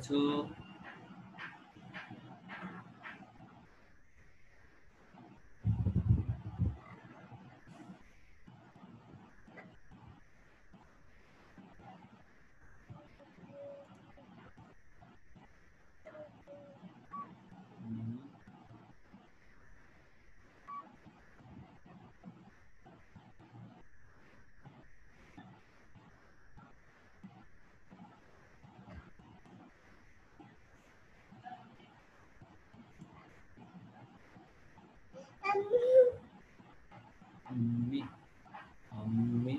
আছো? আমি আমি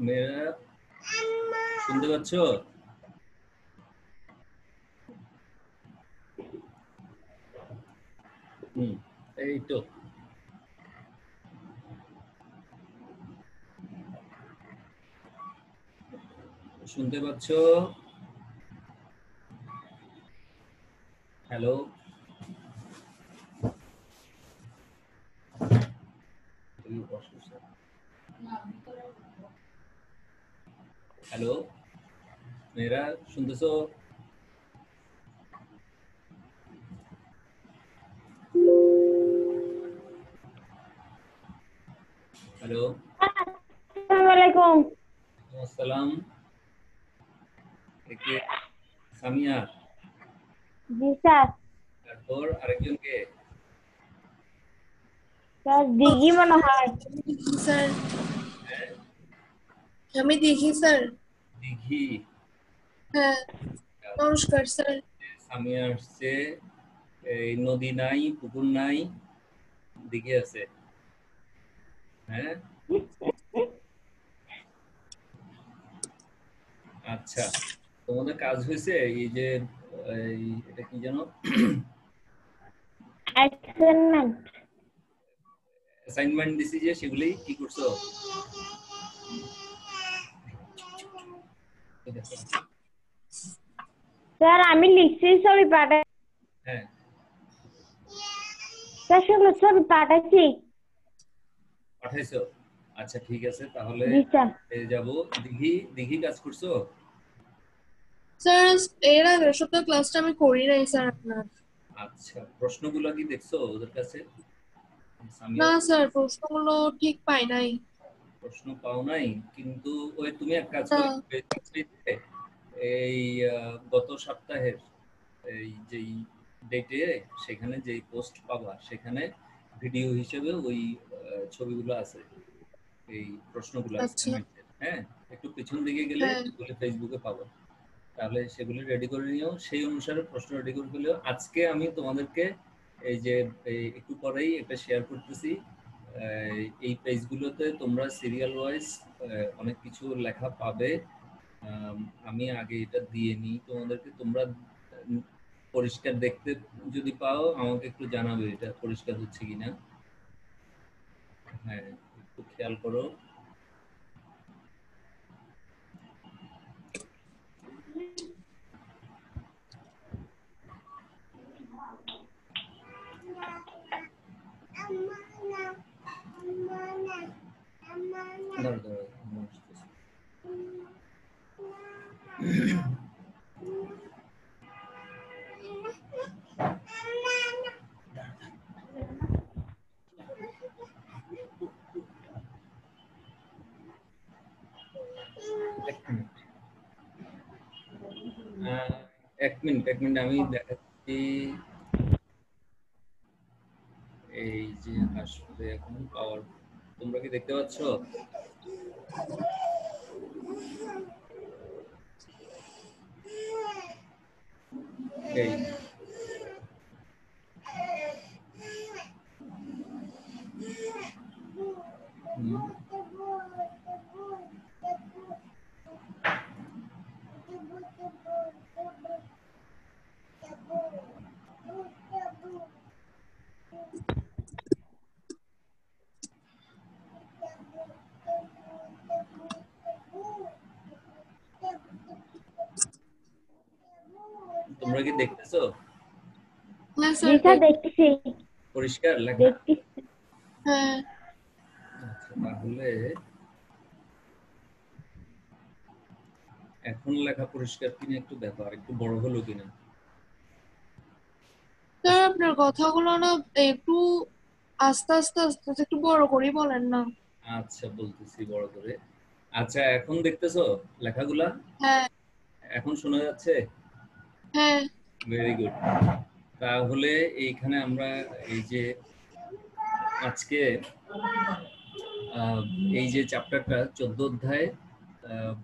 মেয়েরা শুনতে পাচ্ছ? এই তো শুনতে পাচ্ছ? হ্যালো হ্যালো মেয়েরা শুনতেছো? হ্যালো আসসালামু আলাইকুম। আসসালাম। একে সামিয়া, জি স্যার। তারপর আরেকজন কে? স্যার দিঘি মনে হয়। স্যার হ্যাঁ আমি দেখি স্যার। দিঘি। হ্যাঁ নমস্কার স্যার। সামিয়া আসছে। এই নদী নাই, পুকুর নাই, দিঘি আছে। হ্যাঁ আচ্ছা, তোমাদের কাজ হয়েছে? এই যে এটা কি জানো, অ্যাসাইনমেন্ট। অ্যাসাইনমেন্ট দিছি যে সেগুলি কি করছো? স্যার আমি লিখছি, ছবি পাঠাই। হ্যাঁ স্যার সেগুলো ছবি পাঠাইছি। পাঠাইছো? আচ্ছা ঠিক আছে, তাহলে জি স্যার। যাব। দিঘি দিঘি কাজ করছো? স্যার এর আগের সপ্তাহ ক্লাসটা আমি করি নাই স্যার আপনার। আচ্ছা, প্রশ্নগুলো কি দেখছো ওদের কাছে? না সামিয়া স্যার প্রশ্নগুলো ঠিক পাই নাই। প্রশ্ন পাও নাই? কিন্তু ওই তুমি এক কাজ না। করে এই গত সপ্তাহের এই যেই ডেটে সেখানে যেই পোস্ট পাবা সেখানে ভিডিও হিসেবে ওই ছবিগুলো আছে, এই প্রশ্নগুলো আচ্ছা। অ্যাসাইনমেন্টের। হ্যাঁ, একটু পিছন দিকে গেলে হ্যাঁ সেগুলো ফেসবুকে পাবো। তাহলে সেগুলি রেডি করে নিও, সেই অনুসারে প্রশ্ন রেডি করে ফেলিও। আজকে আমি তোমাদেরকে এই যে একটু পরেই এটা শেয়ার করতেছি, এই পেজগুলোতে তোমরা সিরিয়াল ওয়াইজ অনেক কিছু লেখা পাবে। আমি আগে এটা দিয়ে নিই তোমাদেরকে, তোমরা পরিষ্কার দেখতে যদি পাও আমাকে একটু জানাবে এটা পরিষ্কার হচ্ছে কিনা। হ্যাঁ একটু খেয়াল করো। দাঁড়াও দাঁড়াও, আমি আসতেছি। এক মিনিট আমি দেখাচ্ছি। এই যে আসলে এখন পাওয়ার, তোমরা কি দেখতে পাচ্ছ? এই তোমরা কি দেখতেছো? হ্যাঁ জি স্যার স্যার দেখতেছি পরিষ্কার লেখা? দেখতেছি। হ্যাঁ আচ্ছা, তাহলে এখন লেখা পরিষ্কার কিনা একটু দেখো, আর একটু বড় হলো কিনা। স্যার আপনার কথাগুলো না একটু আস্তে আস্তে আস্তে আস্তে একটু বড় করেই বলেন না। আচ্ছা, বলতেছি বড় করে। আচ্ছা, এখন দেখতেছো লেখাগুলা? হ্যাঁ এখন শোনা যাচ্ছে? হ্যাঁ ভেরি গুড। তাহলে এইখানে আমরা এই যে আজকে এই যে চ্যাপ্টারটা 14 অধ্যায়,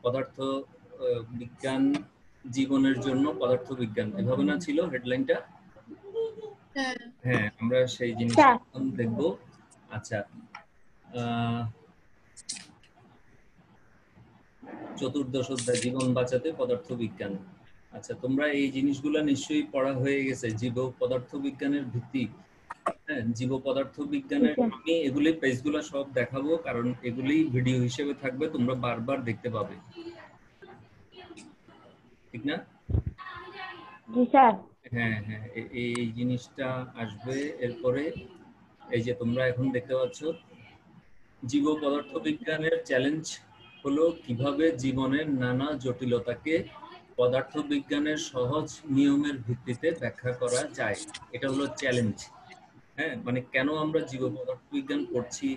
পদার্থ বিজ্ঞান জীবনের জন্য পদার্থ বিজ্ঞান, এভাবে না ছিল হেডলাইনটা? হ্যাঁ হ্যাঁ, আমরা সেই জিনিসটা স্যার এখন দেখবো। আচ্ছা, চতুর্দশ অধ্যায় জীবন বাঁচাতে পদার্থ বিজ্ঞান। আচ্ছা, তোমরা এই জিনিসগুলো নিশ্চয়ই পড়া হয়ে গেছে, জীব পদার্থ বিজ্ঞানের ভিত্তি। হ্যাঁ, জীব পদার্থ বিজ্ঞানের স্যার। আমি এগুলি পেজগুলো সব দেখাবো, কারণ এগুলি ভিডিও হিসেবে থাকবে, তোমরা বারবার দেখতে পাবে, ঠিক না? জি স্যার। হ্যাঁ হ্যাঁ, এই জিনিসটা আসবে এরপরে। এই যে তোমরা এখন দেখতে পাচ্ছ, জীব পদার্থ বিজ্ঞানের চ্যালেঞ্জ হলো কিভাবে জীবনের নানা জটিলতাকে পদার্থ বিজ্ঞানের সহজ নিয়মের ভিত্তিতে ব্যাখ্যা করা যায়। এটা হলো চ্যালেঞ্জ। হ্যাঁ, মানে কেন আমরা জীব পদার্থ বিজ্ঞান পড়ছি,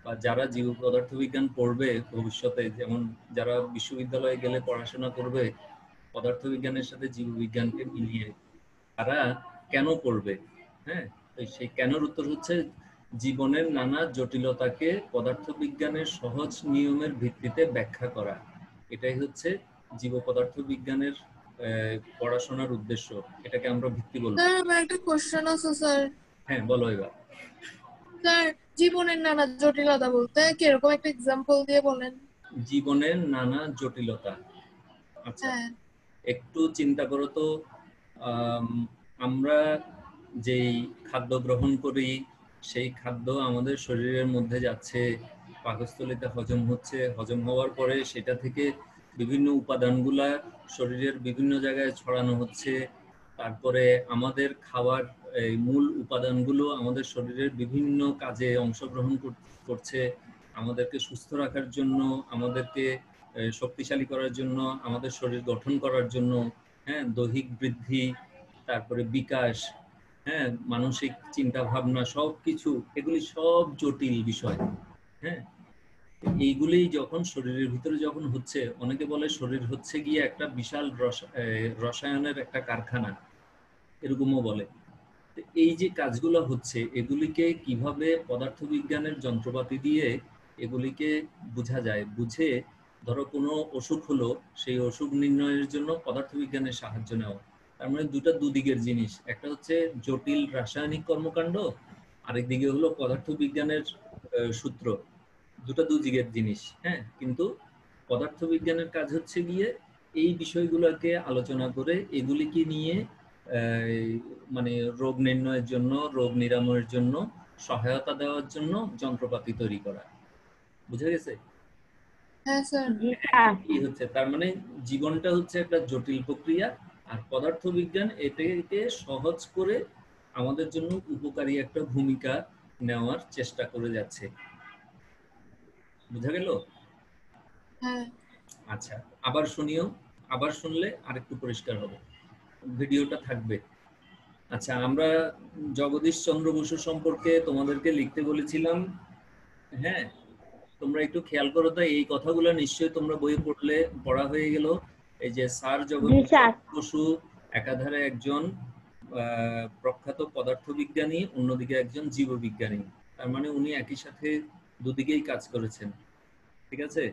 বা যারা জীব পদার্থ বিজ্ঞান পড়বে ভবিষ্যতে, যেমন যারা বিশ্ববিদ্যালয়ে গেলে পড়াশোনা করবে পদার্থ বিজ্ঞানের সাথে জীববিজ্ঞানকে মিলিয়ে, তারা কেন পড়বে? হ্যাঁ, তো সেই কেনর উত্তর হচ্ছে জীবনের নানা জটিলতাকে পদার্থবিজ্ঞানের সহজ নিয়মের ভিত্তিতে ব্যাখ্যা করা। এটাই হচ্ছে জীব পদার্থ বিজ্ঞানের পড়াশোনার উদ্দেশ্য। এটাকে আমরা ভিত্তি বলবো। স্যার আমার একটা কোশ্চেন আছে স্যার। হ্যাঁ, বলো এবার। স্যার জীবনের নানা জটিলতা বলতে কিরকম একটা এক্সাম্পল দিয়ে বলেন। জীবনের নানা জটিলতা। আচ্ছা, হ্যাঁ একটু চিন্তা করো তো, আমরা যেই খাদ্য গ্রহণ করি, সেই খাদ্য আমাদের শরীরের মধ্যে যাচ্ছে, পাকস্থলীতে হজম হচ্ছে, হজম হওয়ার পরে সেটা থেকে বিভিন্ন উপাদানগুলা শরীরের বিভিন্ন জায়গায় ছড়ানো হচ্ছে। তারপরে আমাদের খাবার এই মূল উপাদানগুলো আমাদের শরীরের বিভিন্ন কাজে অংশগ্রহণ করছে, আমাদেরকে সুস্থ রাখার জন্য, আমাদেরকে শক্তিশালী করার জন্য, আমাদের শরীর গঠন করার জন্য। হ্যাঁ, দৈহিক বৃদ্ধি, তারপরে বিকাশ, হ্যাঁ, মানসিক চিন্তা ভাবনা, সবকিছু, এগুলি সব জটিল বিষয়। হ্যাঁ, এইগুলি যখন শরীরের ভিতরে যখন হচ্ছে, অনেকে বলে শরীর হচ্ছে গিয়ে একটা বিশাল রসায়নের একটা কারখানা, এরকমও বলে। এই যে কাজগুলো হচ্ছে, এগুলিকে কিভাবে পদার্থবিজ্ঞানের যন্ত্রপাতি দিয়ে এগুলিকে বোঝা যায়, বুঝে ধরো কোনো অসুখ হলো, সেই অসুখ নির্ণয়ের জন্য পদার্থবিজ্ঞানের সাহায্য নেওয়া। তার মানে দুদিকের জিনিস, একটা হচ্ছে জটিল রাসায়নিক কর্মকাণ্ড, আরেকদিকে হলো পদার্থবিজ্ঞানের সূত্র। দুদিকের জিনিস। হ্যাঁ, কিন্তু পদার্থবিজ্ঞানের কাজ হচ্ছে গিয়ে এই বিষয়গুলোকে আলোচনা করে এগুলিকে নিয়ে মানে রোগ নির্ণয়ের জন্য, রোগ নিরাময়ের জন্য, সহায়তা দেওয়ার জন্য যন্ত্রপাতি তৈরি করা। বুঝা গেছে? হ্যাঁ স্যার। জি স্যার। এই হচ্ছে, তার মানে জীবনটা হচ্ছে একটা জটিল প্রক্রিয়া, আর পদার্থবিজ্ঞান এটাকে সহজ করে আমাদের জন্য উপকারী একটা ভূমিকা নেওয়ার চেষ্টা করে যাচ্ছে। বুঝা গেল? হ্যাঁ আচ্ছা, আবার শুনিও, আবার শুনলে আরেকটু পরিষ্কার হবে, ভিডিওটা থাকবে। আচ্ছা, আমরা জগদীশ চন্দ্র বসু সম্পর্কে তোমাদেরকে লিখতে বলেছিলাম। হ্যাঁ, তোমরা একটু খেয়াল করো তো, এই কথাগুলো নিশ্চয়ই তোমরা বইয়ে পড়া হয়ে গেল। এই যে স্যার জি জগদীশ স্যার। চন্দ্র বসু একাধারে একজন প্রখ্যাত পদার্থবিজ্ঞানী, অন্যদিকে একজন জীববিজ্ঞানী। তার মানে উনি একই সাথে দুদিকেই কাজ করেছেন। ঠিক আছে,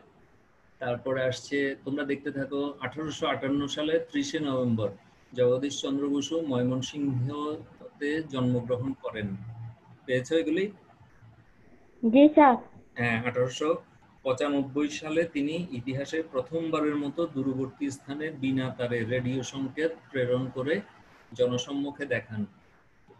তারপরে আসছে, তোমরা দেখতে থাকো, 1858 সালে 30শে নভেম্বর জগদীশ চন্দ্র বসু ময়মনসিংহতে জন্মগ্রহণ করেন। পেয়েছো এগুলি? জি স্যার। হ্যাঁ, 1895 সালে তিনি ইতিহাসে প্রথমবারের মতো দূরবর্তী স্থানে বিনা তারে রেডিও সংকেত প্রেরণ করে জনসম্মুখে দেখান।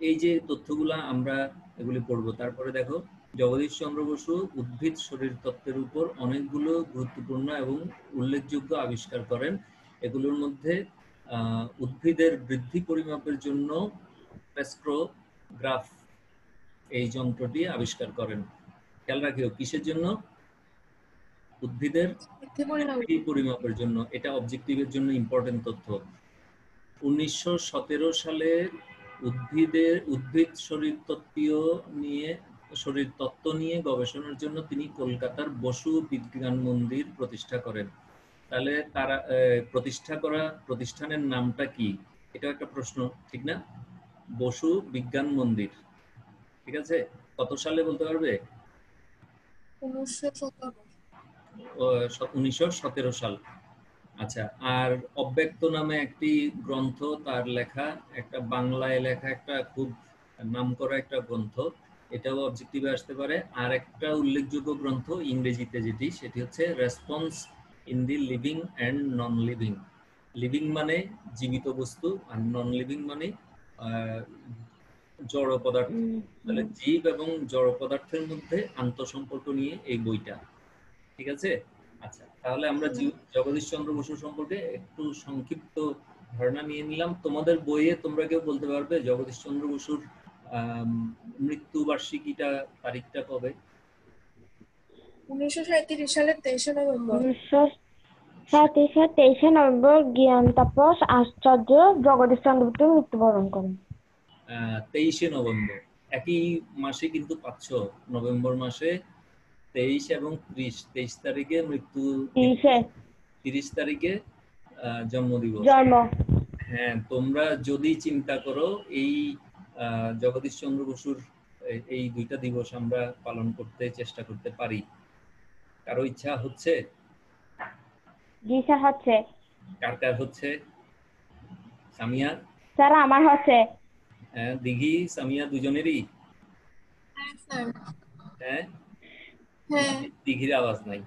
এই যে তথ্যগুলা আমরা এগুলি পড়বো। তারপরে দেখো, জগদীশ চন্দ্র বসু উদ্ভিদ শরীর তত্ত্বের উপর অনেকগুলো গুরুত্বপূর্ণ এবং উল্লেখযোগ্য আবিষ্কার করেন। এগুলোর মধ্যে উদ্ভিদের বৃদ্ধি পরিমাপের জন্য স্পেক্ট্রোগ্রাফ এই যন্ত্রটি আবিষ্কার করেন। খেয়াল রাখিও, কিসের জন্য? উদ্ভিদের বৃদ্ধি পরিমাপের জন্য। এটা অবজেক্টিভের জন্য ইম্পর্টেন্ট তথ্য। 1917 সালে উদ্ভিদ শরীরতত্ত্ব নিয়ে গবেষণার জন্য তিনি কলকাতার বসু বিজ্ঞান মন্দির প্রতিষ্ঠা করেন। তাহলে তারা প্রতিষ্ঠা করা প্রতিষ্ঠানের নামটা কি? এটা একটা প্রশ্ন, ঠিক না? বসু বিজ্ঞান মন্দির, ঠিক আছে। কত সালে বলতে পারবে? 1917 সাল। আচ্ছা, আর অব্যক্ত নামে একটি গ্রন্থ তার লেখা, একটা বাংলায় লেখা একটা খুব নামকরা একটা গ্রন্থ, এটাও অবজেক্টিভে আসতে পারে। আর একটা উল্লেখযোগ্য গ্রন্থ ইংরেজিতে যেটি, সেটি হচ্ছে response in the living and non living. Living মানে জীবিত বস্তু, আর নন লিভিং মানে জড় পদার্থ। তাহলে জীব এবং জড় পদার্থের মধ্যে আন্তঃসম্পর্ক নিয়ে এই বইটা, ঠিক আছে। আচ্ছা, তাহলে আমরা জগদীশ চন্দ্র বসু সম্পর্কে একটু সংক্ষিপ্ত ধারণা নিয়ে নিলাম। তোমাদের বইয়ে তোমরা কেউ বলতে পারবে জগদীশ চন্দ্র বসুর মৃত্যু বার্ষিকীটা, তারিখটা কবে? 1937 সালের 23শে নভেম্বর। 1937 নভেম্বর জ্ঞান তাপস আচার্য জগদীশ চন্দ্র বসু মৃত্যুবরণ করেন। 23শে নভেম্বর, একই মাসে কিন্তু পাচ্ছ, নভেম্বর মাসে 23 এবং 30 তারিখে মৃত্যু, 30 তারিখে জন্মদিবস। হ্যাঁ, তোমরা যদি চিন্তা করো, এই জগদীশ চন্দ্র বসুর এই দুইটা দিবস আমরা পালন করতে চেষ্টা করতে পারি। কারো ইচ্ছা হচ্ছে? জি স্যার হচ্ছে। কার কার হচ্ছে? সামিয়া? স্যার আমার হচ্ছে। দিঘি, সামিয়া দুজনেরই? হ্যাঁ স্যার। হ্যাঁ, হ্যাঁ দিঘির আওয়াজ নাই।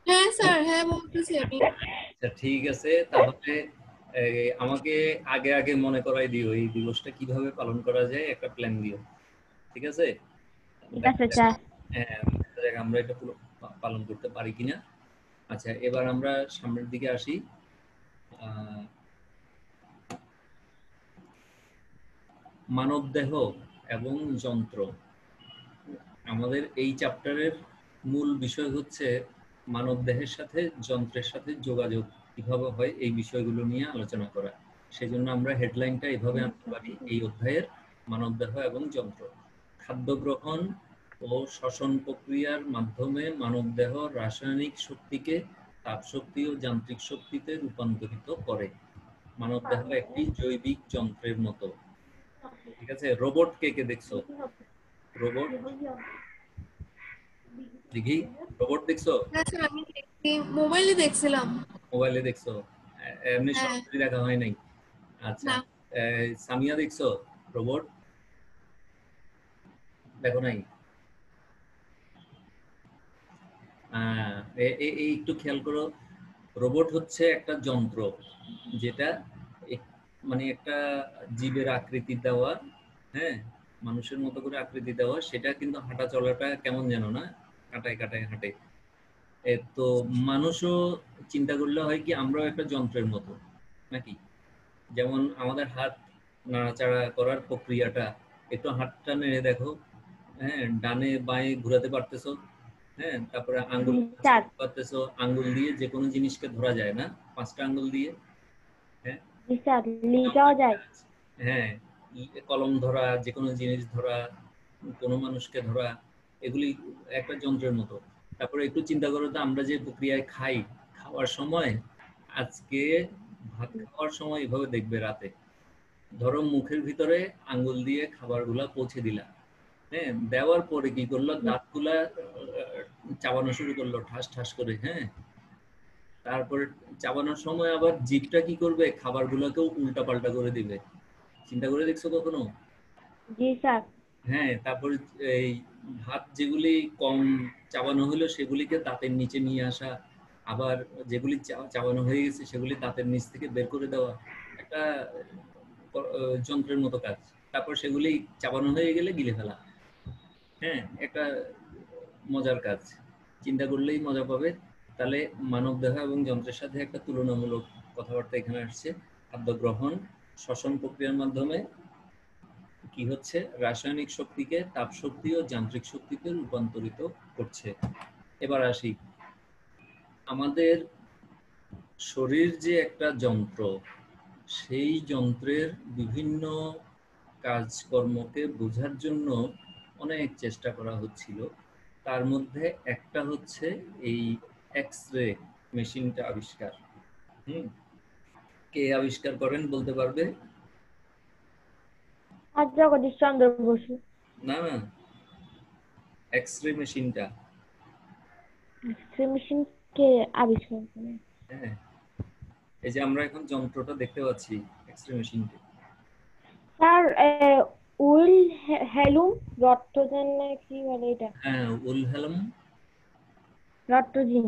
হ্যাঁ স্যার, হ্যাঁ বলতেছি আমি। আচ্ছা, ঠিক আছে, তাহলে আমাকে আগে আগে মনে করাই দিও এই দিবসটা কিভাবে পালন করা যায়, একটা প্ল্যান দিও, ঠিক আছে? ঠিক আছে স্যার। হ্যাঁ, আমরা এটা পালন করতে পারি কিনা। আচ্ছা, এবার আমরা সামনের দিকে আসি। মানবদেহ এবং যন্ত্র। আমাদের এই চ্যাপ্টারের মূল বিষয় হচ্ছে মানবদেহের সাথে যন্ত্রের সাথে যোগাযোগ কিভাবে হয়, এই বিষয়গুলো নিয়ে আলোচনা করা। সেজন্য আমরা হেডলাইনটা এভাবে আনতে পারি এই অধ্যায়ের, মানবদেহ এবং যন্ত্র। খাদ্য গ্রহণ ও শ্বসন প্রক্রিয়ার মাধ্যমে মানবদেহ রাসায়নিক শক্তিকে তাপশক্তি ও যান্ত্রিক শক্তিতে রূপান্তরিত করে। মানবদেহ একটি জৈবিক যন্ত্রের মতো, ঠিক আছে। রোবট কে কে দেখছো? রোবট দেখি, রোবট দেখছো? হ্যাঁ স্যার, আমি মোবাইলে দেখছিলাম। মোবাইলে দেখছো? এমনি সরাসরি দেখা হয় নাই? আচ্ছা, সামিয়া দেখছো রোবট? দেখো নাই? এই একটু খেয়াল করো, রোবট হচ্ছে একটা যন্ত্র যেটা মানে একটা জীবের আকৃতি দেওয়া, হ্যাঁ, মানুষের মতো করে আকৃতি দেওয়া। সেটা কিন্তু হাঁটা চলাটা কেমন যেন না, কাটায় কাটায় হাঁটে। তো মানুষও চিন্তা করলে হয় কি, আমরাও একটা যন্ত্রের মতো নাকি? যেমন আমাদের হাত নাড়াচাড়া করার প্রক্রিয়াটা, একটু হাতটা নেড়ে দেখো, হ্যাঁ, ডানে বাঁয়ে ঘোরাতে পারতেছো, হ্যাঁ, তারপরে আঙ্গুল পারতেছো, আঙ্গুল দিয়ে যে কোনো জিনিসকে ধরা যায় না, 5টা আঙ্গুল দিয়ে, হ্যাঁ, হ্যাঁ, কলম ধরা, যে কোনো জিনিস ধরা, কোনো মানুষকে ধরা, এগুলি একটা যন্ত্রের মতো। তারপরে একটু চিন্তা করো তো, আমরা যে প্রক্রিয়ায় খাই, খাওয়ার সময় আজকে ভাত খাওয়ার সময় এভাবে দেখবে রাতে, ধরো মুখের ভিতরে আঙ্গুল দিয়ে খাবারগুলা পৌঁছে দিলা, হ্যাঁ, দেওয়ার পরে কি করলো, দাঁতগুলা চাবানো শুরু করলো ঠাস ঠাস করে, হ্যাঁ, তারপরে চাবানোর সময় আবার জিভটা কি করবে, খাবারগুলোকেও উল্টা পাল্টা করে দিবে। চিন্তা করে দেখছো কখনো? জি স্যার। হ্যাঁ, তারপরে এই ভাত যেগুলি কম চাবানো হলো সেগুলিকে দাঁতের নিচে নিয়ে আসা, আবার যেগুলি চাবানো হয়ে গেছে সেগুলি দাঁতের নিচ থেকে বের করে দেওয়া, একটা যন্ত্রের মতো কাজ। তারপর সেগুলি চাবানো হয়ে গেলে গিলে ফেলা। হ্যাঁ, একটা মজার কাজ, চিন্তা করলেই মজা পাবে। তাহলে মানব দেহ এবং যন্ত্রের সাথে একটা তুলনামূলক কথাবার্তা এখানে আসছে। খাদ্য গ্রহণ শ্বসন প্রক্রিয়ার মাধ্যমে কি হচ্ছে, রাসায়নিক শক্তিকে তাপ শক্তি ও যান্ত্রিক শক্তিতে রূপান্তরিত করছে। এবার আসি, আমাদের শরীর যে একটা যন্ত্র, সেই যন্ত্রের বিভিন্ন কাজকর্মকে বোঝার জন্য অনেক চেষ্টা করা হচ্ছিল। তার মধ্যে একটা হচ্ছে এই এক্স রে মেশিনটা আবিষ্কার। কে আবিষ্কার করেন বলতে পারবে? আর জগদীশ চন্দ্র বসু। না না, এক্স রে মেশিনটা। এক্স-রে মেশিন কে আবিষ্কার করে? হ্যাঁ, এই যে আমরা এখন যন্ত্রটা দেখতে পাচ্ছি, এক্স রে মেশিনটা। স্যার উইল হেলুম রট্টজেন না কি বলে এটা? হ্যাঁ, উলহেলম রট্টজিন।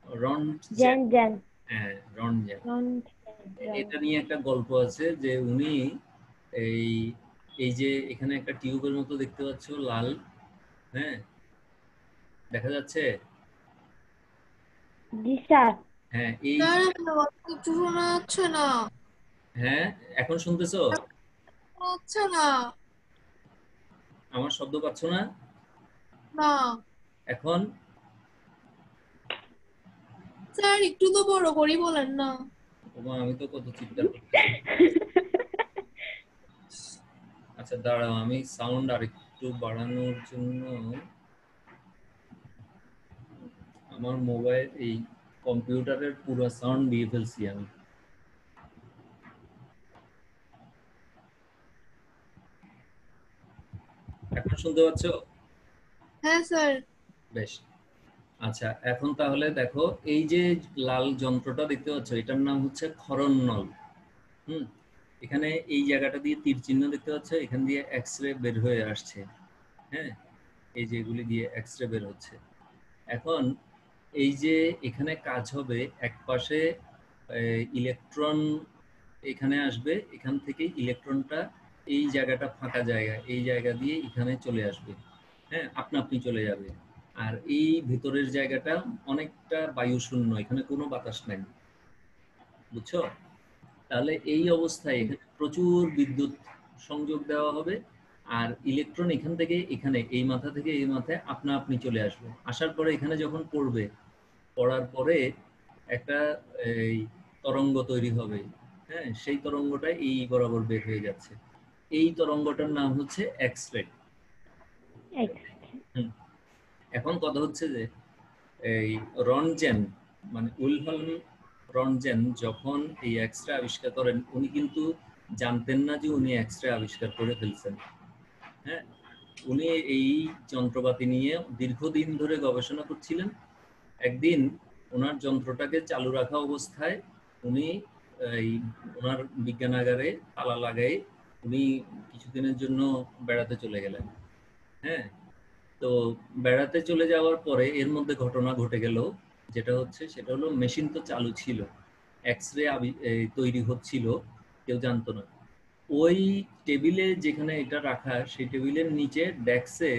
রন্টজেন। জেন জেন। হ্যাঁ, রন্টজেন। রন্টজেন। এটা নিয়ে একটা গল্প আছে যে উনি এই এই যে এখানে একটা টিউবের মতো দেখতে পাচ্ছ লাল, হ্যাঁ, দেখা যাচ্ছে? জি স্যার। হ্যাঁ, এই স্যার আপনার কথা কিছু শোনা যাচ্ছে না। হ্যাঁ, এখন শুনতেছো? শোনা যাচ্ছে না। আমার শব্দ পাচ্ছ না না এখন? স্যার, একটু তো বড় করে বলেন না। ওমা, আমি তো কত চিৎকার করতেছি। আচ্ছা দাঁড়াও, আমি সাউন্ড আরেকটু বাড়ানোর জন্য আমার মোবাইল এই কম্পিউটারের পুরো সাউন্ড দিয়ে ফেলছি আমি। এখন শুনতে পাচ্ছ? হ্যাঁ স্যার। বেশ। আচ্ছা, এখন তাহলে দেখো, এই যে লাল যন্ত্রটা দেখতে পাচ্ছ, এটার নাম হচ্ছে ক্ষরণ নল। হুম, এখানে এই জায়গাটা দিয়ে তীর চিহ্ন দেখতে পাচ্ছ, এখান দিয়ে এক্স রে বের হয়ে আসছে। হ্যাঁ, এই যে এগুলি দিয়ে এক্স রে বের হচ্ছে। এখন এই যে এখানে কাজ হবে, এক পাশে ইলেকট্রন এখানে আসবে, এখান থেকে ইলেকট্রনটা এই জায়গাটা ফাঁকা জায়গা, এই জায়গা দিয়ে এখানে চলে আসবে। হ্যাঁ, আপনা আপনি চলে যাবে। আর এই ভিতরের জায়গাটা অনেকটা বায়ু শূন্য, এখানে কোনো বাতাস নাই, বুঝছো? তাহলে এই অবস্থায় এখানে প্রচুর বিদ্যুৎ সংযোগ দেওয়া হবে, আর ইলেকট্রন এখান থেকে এখানে, এই মাথা থেকে এই মাথায় আপনা আপনি চলে আসবে। আসার পরে এখানে যখন পড়বে, পড়ার পরে একটা এই তরঙ্গ তৈরি হবে। হ্যাঁ, সেই তরঙ্গটা এই বরাবর বের হয়ে যাচ্ছে। এই তরঙ্গটার নাম হচ্ছে এক্স রে। এখন কথা হচ্ছে যে এই রনজেন, মানে উইলহেলম রনজেন যখন এই এক্স রে আবিষ্কার করেন, উনি কিন্তু জানতেন না যে উনি এক্স রে আবিষ্কার করে ফেলছেন। হ্যাঁ, উনি এই যন্ত্রপাতি নিয়ে দীর্ঘদিন ধরে গবেষণা করছিলেন। একদিন ওনার যন্ত্রটাকে চালু রাখা অবস্থায় উনি এই ওনার বিজ্ঞানাগারে তালা লাগাই উনি কিছুদিনের জন্য বেড়াতে চলে গেলেন। হ্যাঁ, তো বেড়াতে চলে যাওয়ার পরে এর মধ্যে ঘটনা ঘটে গেল, যেটা হচ্ছে সেটা হলো মেশিন তো চালু ছিল, এক্স রে তৈরি হচ্ছিল, কেউ জানতো না। ওই টেবিলে যেখানে এটা রাখা, সেই টেবিলের নিচে ডেস্কে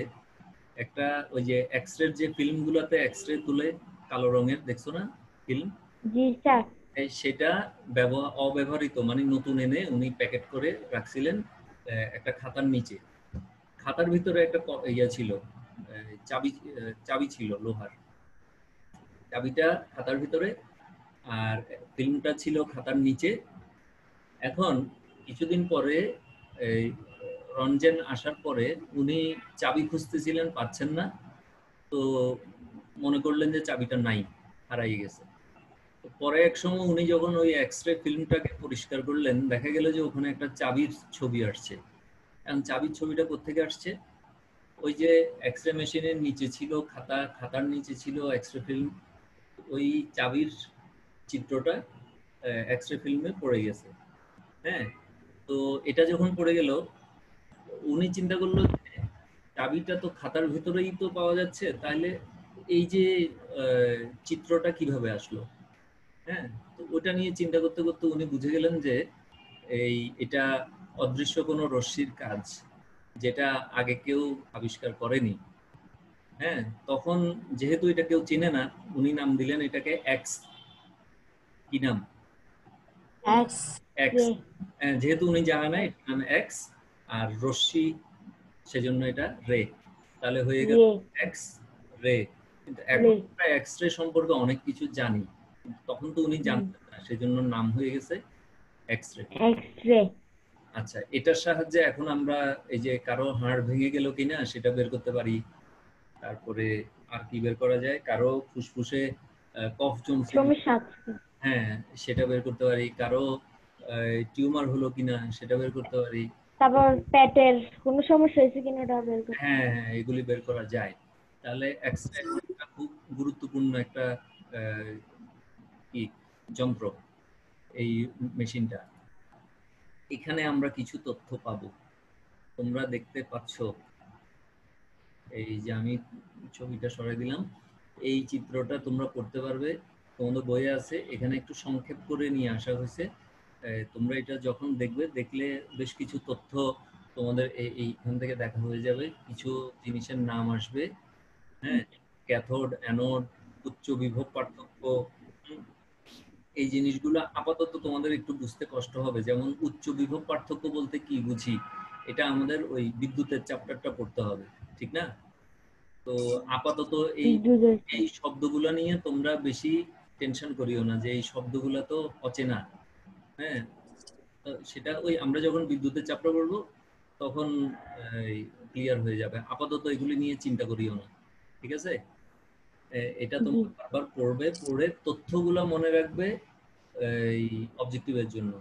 একটা, ওই যে এক্স রে যে ফিল্মগুলোতে এক্স রে তুলে কালো রঙের, দেখছো না ফিল্ম? জি স্যার। সেটা অব্যবহৃত, মানে নতুন এনে উনি প্যাকেট করে রাখছিলেন একটা খাতার নিচে। খাতার ভিতরে একটা ইয়া ছিল, চাবি, চাবি ছিল লোহার, চাবিটা খাতার ভিতরে, আর ফিল্মটা ছিল খাতার নিচে। এখন কিছুদিন পরে এই রঞ্জন আসার পরে উনি চাবি খুঁজতেছিলেন, পাচ্ছেন না। তো মনে করলেন যে চাবিটা নাই, হারাই গেছে। তো পরে এক সময় উনি যখন ওই এক্সরে ফিল্মটাকে পরিষ্কার করলেন, দেখা গেল যে ওখানে একটা চাবির ছবি আসছে। এখন চাবির ছবিটা কোত্থেকে আসছে? ওই যে এক্সরে মেশিনের নিচে ছিল খাতা, খাতার নিচে ছিল এক্সরে ফিল্ম, ওই চাবির চিত্রটা এক্সরে ফিল্মে পড়ে গেছে। হ্যাঁ, তো এটা যখন পড়ে গেল, উনি চিন্তা করলো যে চাবিটা তো খাতার ভিতরেই তো পাওয়া যাচ্ছে, তাহলে এই যে চিত্রটা কিভাবে আসলো। হ্যাঁ, তো ওটা নিয়ে চিন্তা করতে করতে উনি বুঝে গেলেন যে এটা অদৃশ্য কোনো রশ্মির কাজ, যেটা আগে কেউ আবিষ্কার করেনি। হ্যাঁ, তখন যেহেতু এটা কেউ চিনে না, উনি নাম দিলেন এটাকে এক্স। কি নাম? X x. রে। যেহেতু উনি জানে না, এটার নাম এক্স, আর রশ্মি, সেজন্য এটা রে। তাহলে হয়ে গেল রে এক্স রে। কিন্তু এখন রে। আমরা এক্স রে সম্পর্কে অনেক কিছু জানি, তখন তো উনি জানতেন না, সেজন্য নাম হয়ে গেছে এক্স রে। X ray. আচ্ছা, এটার সাহায্যে এখন আমরা এই যে কারো হাড় ভেঙে গেল কিনা সেটা বের করতে পারি। তারপরে আর কি বের করা যায়? কারো ফুসফুসে কফ জমছে কিনা, সমস্যা আছে। হ্যাঁ সেটা বের করতে পারি। কারো টিউমার হলো কিনা সেটা বের করতে পারি। তারপর পেটের কোনো সমস্যা হয়েছে কিনা ওটা বের করতে। হ্যাঁ হ্যাঁ, এগুলি বের করা যায়। তাহলে এক্স-রে একটা খুব গুরুত্বপূর্ণ একটা আহ, কি যন্ত্র, এই মেশিনটা। এখানে আমরা কিছু তথ্য পাবো। তোমরা দেখতে পাচ্ছ, এই যে আমি ছবিটা সরাই দিলাম, এই চিত্রটা তোমরা পড়তে পারবে, তোমাদের বইয়ে আছে। এখানে একটু সংক্ষেপ করে নিয়ে আসা হয়েছে। তোমরা এটা যখন দেখবে, দেখলে বেশ কিছু তথ্য তোমাদের এইখান থেকে দেখা হয়ে যাবে। কিছু জিনিসের নাম আসবে। হ্যাঁ, ক্যাথোড, অ্যানোড, উচ্চ বিভব পার্থক্য। হুম, এই জিনিসগুলো আপাতত তোমাদের একটু বুঝতে কষ্ট হবে। যেমন উচ্চ বিভব পার্থক্য বলতে কি বুঝি, এটা আমাদের ওই বিদ্যুতের চ্যাপ্টারটা পড়তে হবে, ঠিক না? তো আপাতত এই দুধের। এই শব্দগুলো নিয়ে তোমরা বেশি টেনশন করিও না যে এই শব্দগুলো তো অচেনা। হ্যাঁ, তো সেটা ওই আমরা যখন বিদ্যুতের চ্যাপ্টার পড়বো তখন ক্লিয়ার হয়ে যাবে। আপাতত এগুলি নিয়ে চিন্তা করিও না, ঠিক আছে? এটা জি। তোমরা বারবার পড়বে, পড়ে তথ্যগুলো মনে রাখবে এই অবজেক্টিভের জন্য।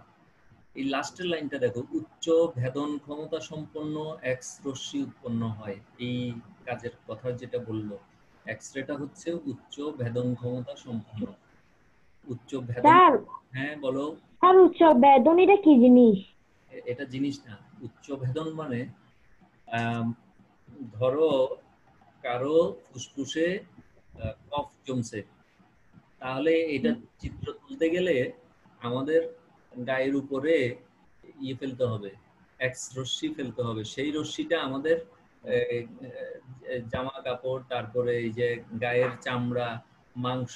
এই লাস্টের লাইনটা দেখো, উচ্চ ভেদন ক্ষমতা সম্পন্ন এক্স রশ্মি উৎপন্ন হয়। এই কাজের কথা যেটা বললো, এক্স রেটা হচ্ছে উচ্চ ভেদন ক্ষমতা সম্পন্ন। উচ্চ ভেদন, স্যার, হ্যাঁ বলো। স্যার উচ্চ বেদন এটা কি জিনিস? এটা জিনিস না। উচ্চ ভেদন মানে আম, ধরো কারো ফুসফুসে কফ জমছে, তাহলে এটা চিত্র তুলতে গেলে আমাদের গায়ের উপরে ইয়ে ফেলতে হবে, এক্স রশ্মি ফেলতে হবে। সেই রশ্মিটা আমাদের জামা কাপড়, তারপরে এই যে গায়ের চামড়া, মাংস,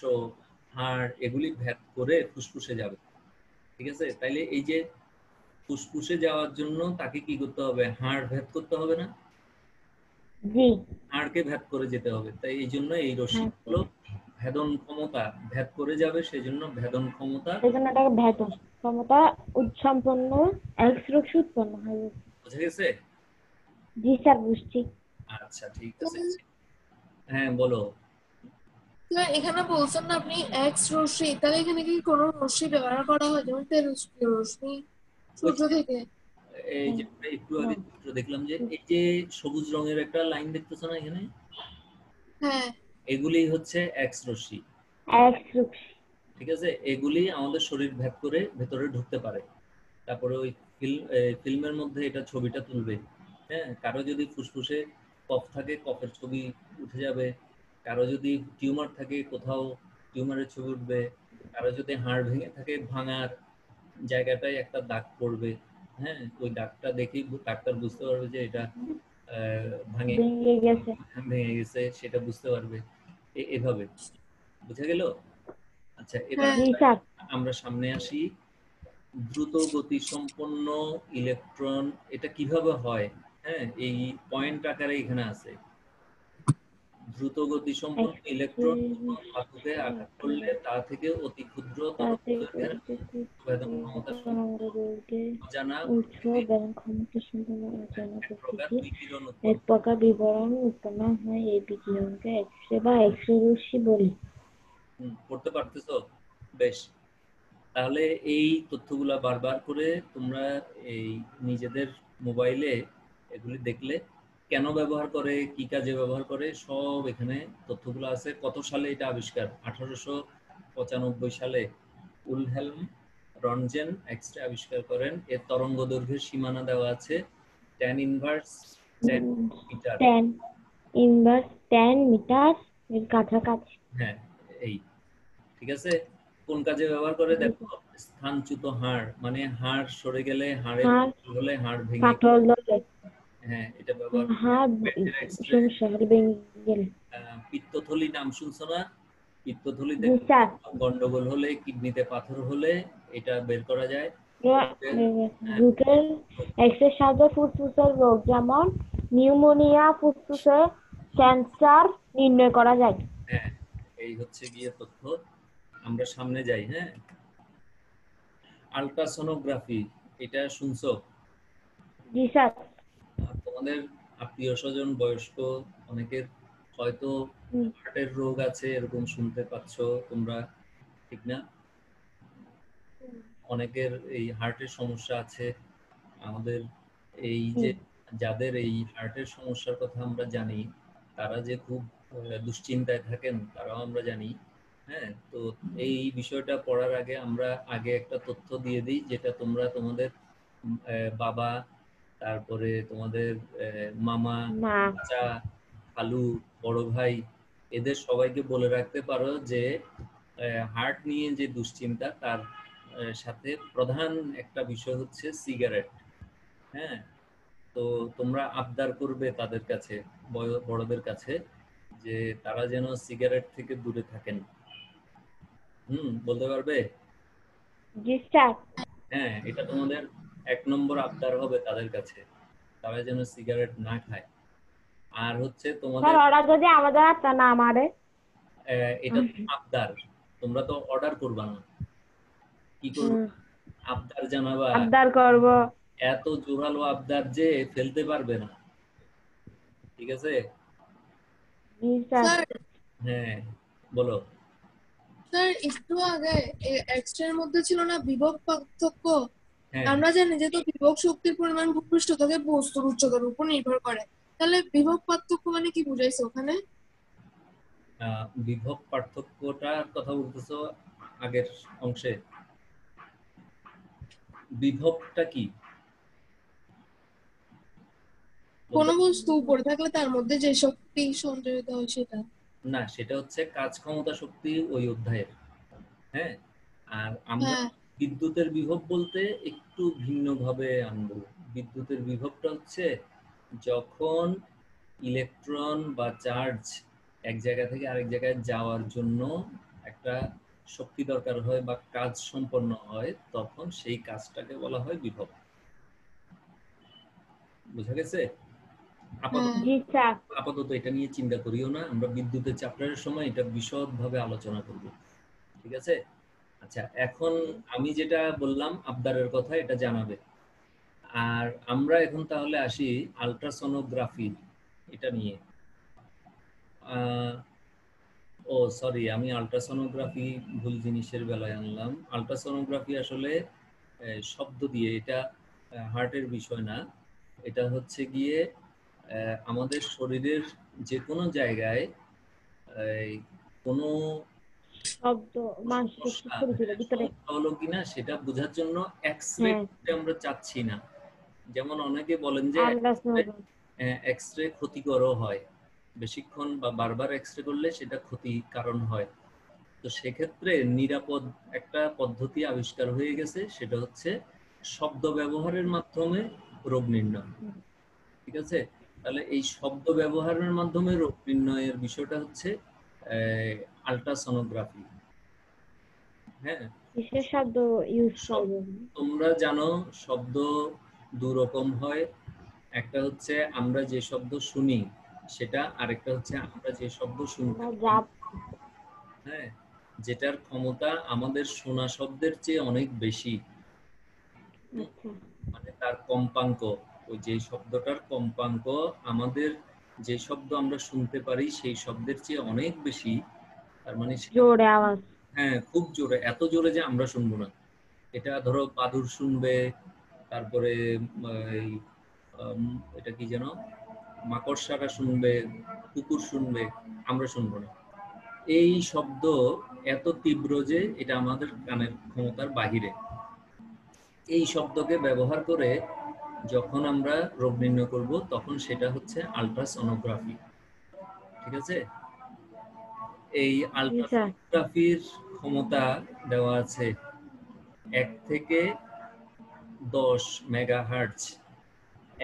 হাড়, এগুলি ভেদ করে ফুসফুসে যাবে, ঠিক আছে? তাইলে এই যে ফুসফুসে যাওয়ার জন্য তাকে কি করতে হবে? হাড় ভেদ করতে হবে না? জি। হাড়কে ভেদ করে যেতে হবে। তাই এই জন্য এই হ্যাঁ, রশ্মিগুলো ভেদন ক্ষমতা ভেদ করে যাবে, সেজন্য ভেদন ক্ষমতা। এই জন্য এটাকে ভেদন ক্ষমতা সম্পন্ন এক্স রশ্মি উৎপন্ন হয়। বুঝা গেছে? জি স্যার, বুঝছি। আচ্ছা, ঠিক আছে। হ্যাঁ বলো। তো এখানে বলছেন না আপনি এক্স রশ্মি, তাহলে এখানে কি কোনো রশ্মি ব্যবহার করা হয়, যেমন তেল রশ্মি ওই সূর্য থেকে? এই যে আমরা একটু আগে চিত্র দেখলাম, যে এই যে সবুজ রঙের একটা লাইন দেখতেছো না এখানে, হ্যাঁ। এগুলি হচ্ছে এক্স রশ্মি, এক্স রশ্মি। ঠিক আছে? এগুলি আমাদের শরীর ভেদ করে ভেতরে ঢুকতে পারে। তারপরে ওই ফিল্মের মধ্যে এটা ছবিটা তুলবে। হ্যাঁ, কারো যদি ফুসফুসে কফ থাকে, কফের ছবি উঠে যাবে। কারো যদি টিউমার থাকে কোথাও, টিউমারের ছবি উঠবে। কারো যদি হাড় ভেঙে থাকে, ভাঙার জায়গাটায় একটা দাগ পড়বে। হ্যাঁ, ওই দাগটা দেখেই ডাক্তার বুঝতে পারবে যে এটা ভাঙে ভেঙে গেছে। ভেঙে গেছে, সেটা বুঝতে পারবে। এভাবে বুঝে গেল? আচ্ছা, এবার হ্যাঁ। জি স্যার। আমরা সামনে আসি। দ্রুত গতি সম্পন্ন ইলেকট্রন এটা কিভাবে হয়? হ্যাঁ, এই পয়েন্ট আকারে এখানে আছে। দ্রুত গতি সম্পন্ন ইলেকট্রন ধাতুকে আঘাত করলে তা থেকে অতি ক্ষুদ্র তরঙ্গদৈর্ঘ্যের আবেদন ক্ষমতা অজানা উৎস প্রকৃতি এবং ক্ষমতা সম্পন্ন অজানা এক প্রকার প্রকৃতির বিকিরণ এক উৎপন্ন প্রকার বিবরণ উৎপন্ন হয়। এই বিকিরণকে এক্স-রে বা এক্স-রে রশ্মি বলি। পড়তে পারতেছো? বেশ। তাহলে এই তথ্যগুলা বারবার করে তোমরা এই নিজেদের মোবাইলে এগুলি দেখলে কেন ব্যবহার করে, কি কাজে ব্যবহার করে, সব এখানে তথ্যগুলো আছে। কত সালে এটা আবিষ্কার? 1895 সালে উলহেলম রনজেন এক্স-রে আবিষ্কার করেন। এর তরঙ্গ দৈর্ঘ্যের সীমানা দেওয়া আছে 10 ইনভার্স 10 মিটার। 10 ইনভার্স 10 মিটার এর কাছাকাছি। হ্যাঁ, এই ঠিক আছে। কোন কাজে ব্যবহার করে দেখো, স্থানচ্যুত হাড়, মানে হাড় সরে গেলে, হাড়ের হাড় হলে হাড় ভেঙে, পাথর ধরে হ্যাঁ এটা ব্যবহার করে। হাড় পেটের এক্স-রে, সমস্যা হলে ভেঙে গেলে। পিত্তথলি নাম শুনছো না? পিত্তথলিতে জি স্যার। গন্ডগোল হলে, কিডনিতে পাথর হলে এটা বের করা যায়। বুকের এক্স-রে সাহায্যে ফুসফুসের রোগ যেমন নিউমোনিয়া, ফুসফুসে ক্যান্সার নির্ণয় করা যায়। হ্যাঁ, এই হচ্ছে গিয়ে তথ্য। আমরা সামনে যাই। হ্যাঁ, আলট্রাসোনোগ্রাফি, এটা শুনছো? জি স্যার। তোমাদের আত্মীয় স্বজন বয়স্ক অনেকের হয়তো হার্টের রোগ আছে, এরকম শুনতে পাচ্ছ তোমরা, ঠিক না? অনেকের এই হার্টের সমস্যা আছে। আমাদের এই যে যাদের এই হার্টের সমস্যার কথা আমরা জানি, তারা যে খুব দুশ্চিন্তায় থাকেন তারাও আমরা জানি। হ্যাঁ, তো এই বিষয়টা পড়ার আগে আমরা আগে একটা তথ্য দিয়ে দিই, যেটা তোমরা তোমাদের বাবা, তারপরে তোমাদের মামা, চাচা, খালু, বড় ভাই, এদের সবাইকে বলে রাখতে পারো যে হার্ট নিয়ে যে দুশ্চিন্তা, তার সাথে প্রধান একটা বিষয় হচ্ছে সিগারেট। হ্যাঁ, তো তোমরা আবদার করবে তাদের কাছে, বড়দের কাছে, যে তারা যেন সিগারেট থেকে দূরে থাকেন। বলতে পারবে? জি স্যার। হ্যাঁ, এটা তোমাদের 1 নম্বর আবদার হবে তাদের কাছে, তারা যেন সিগারেট না খায়। আর হচ্ছে তোমাদের, স্যার ওরা যদি আমাদের হাতটা না মারে? এটা আবদার, তোমরা তো অর্ডার করবা না, কি করবো, আবদার জানাবা। আবদার করব। এত জোরালো আবদার যে ফেলতে পারবে না, ঠিক আছে? জি স্যার। স্যার হ্যাঁ, বলো। স্যার একটু আগে এক্স-রে এর মধ্যে ছিল না বিভব পার্থক্য? হ্যাঁ, আমরা জানি যে তো বিভব শক্তির পরিমাণ ভূপৃষ্ঠ থেকে বস্তুর উচ্চতার উপর নির্ভর করে। তাহলে বিভব পার্থক্য মানে কি বুঝাইছে ওখানে? বিভব পার্থক্যটার কথা বলতেছো আগের অংশে? বিভবটা কি কোন বলতে? বস্তু উপরে থাকলে তার মধ্যে যে শক্তি সঞ্চারিত হয় সেটা। না, সেটা হচ্ছে কাজ ক্ষমতা শক্তি ওই অধ্যায়ের। হ্যাঁ, আর আমরা হ্যাঁ বিদ্যুতের বিভব বলতে একটু ভিন্নভাবে আনবো। বিদ্যুতের বিভবটা হচ্ছে যখন ইলেকট্রন বা চার্জ এক জায়গা থেকে আরেক জায়গায় যাওয়ার জন্য একটা শক্তি দরকার হয় বা কাজ সম্পন্ন হয়, তখন সেই কাজটাকে বলা হয় বিভব। বুঝা গেছে? আপাতত জি স্যার। আপাতত এটা নিয়ে চিন্তা করিও না, আমরা বিদ্যুতের চ্যাপ্টারের সময় এটা বিশদভাবে আলোচনা করব, ঠিক আছে? আচ্ছা, এখন আমি যেটা বললাম আবদারের কথা, এটা জানাবে। আর আমরা এখন তাহলে আসি আলট্রাসোনোগ্রাফি, এটা নিয়ে। ও সরি, আমি আলট্রাসোনোগ্রাফি ভুল জিনিসের বেলায় আনলাম। আলট্রাসোনোগ্রাফি আসলে শব্দ দিয়ে, এটা হার্টের বিষয় না। এটা হচ্ছে গিয়ে আমাদের শরীরের যে কোনো জায়গায় কোনো শব্দ মাংসপেশি সমস্যা, শরীরের ভিতরে। সমস্যা হলো কিনা সেটা বোঝার জন্য এক্স-রে হ্যাঁ, করতে আমরা চাচ্ছি না। যেমন অনেকে বলেন যে আলট্রাসোনোগ্রাফি। এক্স-রে ক্ষতিকরও হয়, বেশিক্ষণ বা বারবার এক্স-রে করলে সেটা ক্ষতির কারণ হয়। তো সেক্ষেত্রে নিরাপদ একটা পদ্ধতি আবিষ্কার হয়ে গেছে, সেটা হচ্ছে শব্দ ব্যবহারের মাধ্যমে রোগ নির্ণয়। ঠিক আছে? তাহলে এই শব্দ ব্যবহারের মাধ্যমে রোগ নির্ণয়ের বিষয়টা হচ্ছে আলট্রাসোনোগ্রাফি। হ্যাঁ, কিসের শব্দ ইউজ করবো? তোমরা জানো শব্দ দু রকম হয়। একটা হচ্ছে আমরা যে শব্দ শুনি সেটা, আরেকটা হচ্ছে আমরা যে শব্দ শুনতে আমরা পাই, যা হ্যাঁ, যেটার ক্ষমতা আমাদের শোনা শব্দের চেয়ে অনেক বেশি। আচ্ছা মানে তার কম্পাঙ্ক, ওই যে শব্দটার কম্পাঙ্ক আমাদের যে শব্দ আমরা শুনতে পারি সেই শব্দের চেয়ে অনেক বেশি। তার মানে সেটা, জোরে আওয়াজ। হ্যাঁ, খুব জোরে, এত জোরে যে আমরা শুনবো না। এটা ধরো বাদুড় শুনবে, তারপরে এই এটা কি যেন, মাকড়সারা শুনবে, কুকুর শুনবে, আমরা শুনবো না। এই শব্দ এত তীব্র যে এটা আমাদের কানের ক্ষমতার বাহিরে। এই শব্দকে ব্যবহার করে যখন আমরা রোগ নির্ণয় করব তখন সেটা হচ্ছে আল্ট্রাসনোগ্রাফি। ঠিক আছে? এই জি স্যার। আল্ট্রাসনোগ্রাফির ক্ষমতা দেওয়া আছে 1 থেকে 10 মেগাহার্টজ।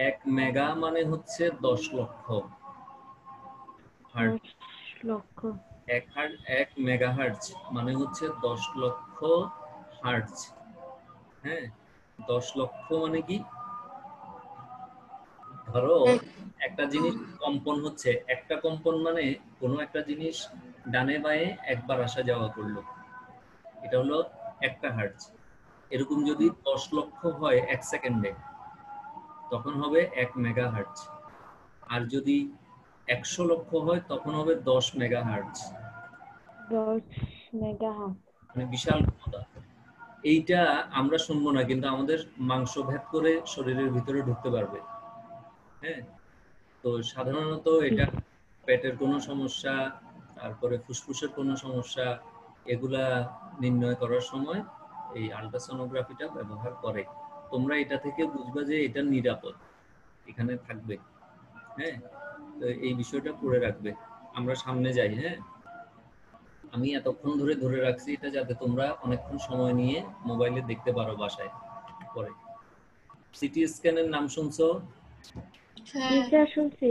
1 মেগা মানে হচ্ছে 10 লক্ষ, হার্টজ 10 লক্ষ। 1 মেগাহার্টজ মানে হচ্ছে 10 লক্ষ হার্টজ। হ্যাঁ, 10 লক্ষ মানে কি, ধরো এক একটা জিনিস কম্পন হচ্ছে, একটা কম্পন মানে কোনো একটা জিনিস ডানে বাঁয়ে একবার আসা যাওয়া করলো, এটা হলো 1 হার্টজ। এরকম যদি 10 লক্ষ হয় 1 সেকেন্ডে, তখন হবে 1 মেগা হার্টজ। আর যদি 100 লক্ষ হয় তখন হবে 10 মেগা হার্টজ। 10 মেগাহার্টজ। মানে বিশাল ক্ষমতা। এইটা আমরা শুনবো না, কিন্তু আমাদের মাংস ভেদ করে শরীরের ভিতরে ঢুকতে পারবে। হ্যাঁ, তো সাধারণত এটা পেটের কোনো সমস্যা, তারপরে ফুসফুসের কোনো সমস্যা, এগুলা নির্ণয় করার সময় এই আল্ট্রাসনোগ্রাফিটা ব্যবহার করে। তোমরা এটা থেকে বুঝবা যে এটা নিরাপদ, এখানে থাকবে। হ্যাঁ, তো এই বিষয়টা পড়ে রাখবে। আমরা সামনে যাই। হ্যাঁ, আমি এতক্ষণ ধরে ধরে রাখছি এটা যাতে তোমরা অনেকক্ষণ সময় নিয়ে মোবাইলে দেখতে পারো বাসায় পরে। সিটি স্ক্যানের নাম শুনছো? জি হ্যাঁ স্যার শুনছি।